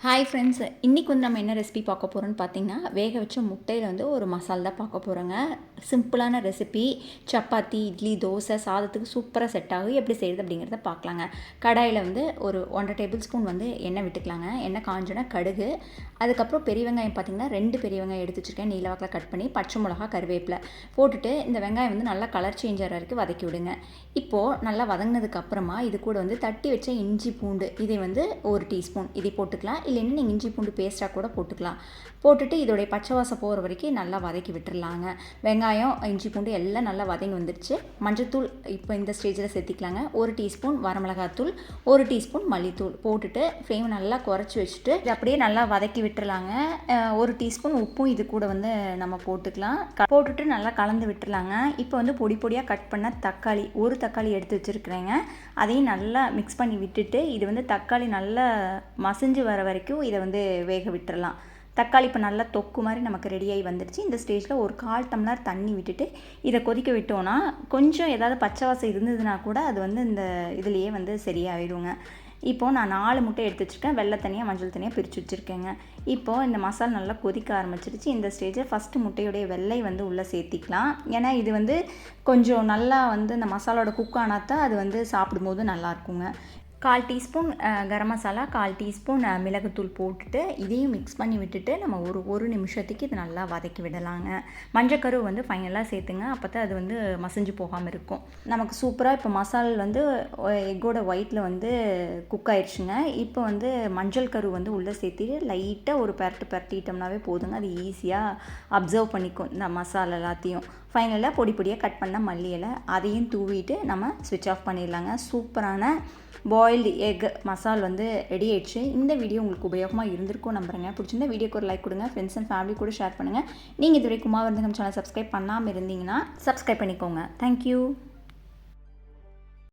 Hi friends, இன்றைக்கி வந்து நம்ம என்ன ரெசிபி பார்க்க போகிறோன்னு பார்த்தீங்கன்னா, வேக வச்ச முட்டையில் வந்து ஒரு மசாலா தான் பார்க்க போகிறோங்க. சிம்பிளான ரெசிபி. சப்பாத்தி, இட்லி, தோசை, சாதத்துக்கு சூப்பராக செட் ஆகும். எப்படி செய்கிறது அப்படிங்கிறத பார்க்கலாங்க. கடாயில் வந்து ஒரு 1.5 டேபிள் ஸ்பூன் வந்து எண்ணெய் விட்டுக்கலாங்க. எண்ணெய் காஞ்சோன்னா கடுகு, அதுக்கப்புறம் பெரிய வெங்காயம் பார்த்திங்கன்னா 2 பெரிய வெங்காயம் எடுத்து வச்சுருக்கேன். நீலவாக்கில் கட் பண்ணி, பச்சை மிளகா, கருவேப்பிலை போட்டுட்டு இந்த வெங்காயம் வந்து நல்லா கலர் சேஞ்ச் ஆகிற வரைக்கும் வதக்கி விடுங்க. இப்போது நல்லா வதங்கினதுக்கப்புறமா இது கூட வந்து தட்டி வச்ச இஞ்சி பூண்டு இதை வந்து 1 டீஸ்பூன் இதை போட்டுக்கலாம். இல்லைன்னா நீங்கள் இஞ்சி பூண்டு பேஸ்ட்டாக கூட போட்டுக்கலாம். போட்டுட்டு இதோடைய பச்சை வாசம் போகிற வரைக்கும் நல்லா வதக்கி விட்டுடலாங்க. வெங்காயம், இஞ்சி பூண்டு எல்லாம் நல்லா வதங்கி வந்துடுச்சு. மஞ்சள்தூள் இப்போ இந்த ஸ்டேஜில் சேர்த்திக்கலாங்க. 1 டீஸ்பூன் வரமிளகாத்தூள், 1 டீஸ்பூன் மல்லித்தூள் போட்டுட்டு ஃப்ளேம் நல்லா குறைச்சி வச்சுட்டு இது அப்படியே நல்லா வதக்கி விட்டுடலாங்க. 1 டீஸ்பூன் உப்பும் இது கூட வந்து நம்ம போட்டுக்கலாம். போட்டுட்டு நல்லா கலந்து விட்டுடலாங்க. இப்போ வந்து பொடி பொடியாக கட் பண்ண தக்காளி, 1 தக்காளி எடுத்து வச்சுருக்குறேங்க. அதையும் நல்லா மிக்ஸ் பண்ணி விட்டுட்டு இது வந்து தக்காளி நல்லா மசிஞ்சு வர வரைக்கும் இதை வந்து வேக விட்டுறலாம். தக்காளி இப்போ நல்லா தொக்கு மாதிரி நமக்கு ரெடியாகி வந்துடுச்சு. இந்த ஸ்டேஜில் ஒரு 1/4 டம்ளர் தண்ணி விட்டுட்டு இதை கொதிக்க விட்டோன்னா கொஞ்சம் ஏதாவது பச்சை வாசம் இருந்ததுன்னா கூட அது வந்து இந்த இதுலேயே வந்து சரியாயிடுங்க. இப்போது நான் 4 முட்டை எடுத்து வச்சுருக்கேன். வெள்ளை தனியாக, மஞ்சள் தனியாக பிரித்து வச்சுருக்கேங்க. இப்போது இந்த மசாலா நல்லா கொதிக்க ஆரம்பிச்சிருச்சு. இந்த ஸ்டேஜில் ஃபஸ்ட்டு முட்டையுடைய வெள்ளை வந்து உள்ளே சேர்த்திக்கலாம். ஏன்னா இது வந்து கொஞ்சம் நல்லா வந்து இந்த மசாலாவோட குக் ஆனால் தான் அது வந்து சாப்பிடும்போது நல்லாயிருக்குங்க. 1/4 டீஸ்பூன் கரம் மசாலா, 1/4 டீஸ்பூன் மிளகுத்தூள் போட்டுட்டு இதையும் மிக்ஸ் பண்ணி விட்டுட்டு நம்ம ஒரு நிமிஷத்துக்கு இது நல்லா வதக்கி விடலாங்க. மஞ்சக்கரு வந்து ஃபைனலாக சேர்த்துங்க. அப்போ தான் அது வந்து மசிஞ்சு போகாமல் இருக்கும். நமக்கு சூப்பராக இப்போ மசாலா வந்து எக்கோட ஒயிட்டில் வந்து குக் ஆயிடுச்சுங்க. இப்போ வந்து மஞ்சள் கரு வந்து உள்ளே சேர்த்திட்டு லைட்டாக ஒரு பரட்டிட்டோம்னாவே போதுங்க. அது ஈஸியாக அப்சர்வ் பண்ணிக்கும் இந்த மசாலா எல்லாத்தையும். ஃபைனலாக பொடி பொடியாக கட் பண்ண மல்லி இலை அதையும் தூவிட்டு நம்ம ஸ்விட்ச் ஆஃப் பண்ணிடலாங்க. சூப்பரான பாயில்டு எக் மசால் வந்து ரெடி ஆயிடுச்சு. இந்த வீடியோ உங்களுக்கு உபயோகமாக இருந்திருக்கும் நம்புறேங்க. பிடிச்சிருந்தா வீடியோக்கு ஒரு லைக் கொடுங்க. ஃப்ரெண்ட்ஸ் அண்ட் ஃபேமிலி கூட ஷேர் பண்ணுங்கள். நீங்கள் இதுவரை குமார் வந்து நம்ம சேனல் சப்ஸ்கிரைப் பண்ணாமல் இருந்தீங்கன்னா சப்ஸ்கிரைப் பண்ணிக்கோங்க. தேங்க்யூ.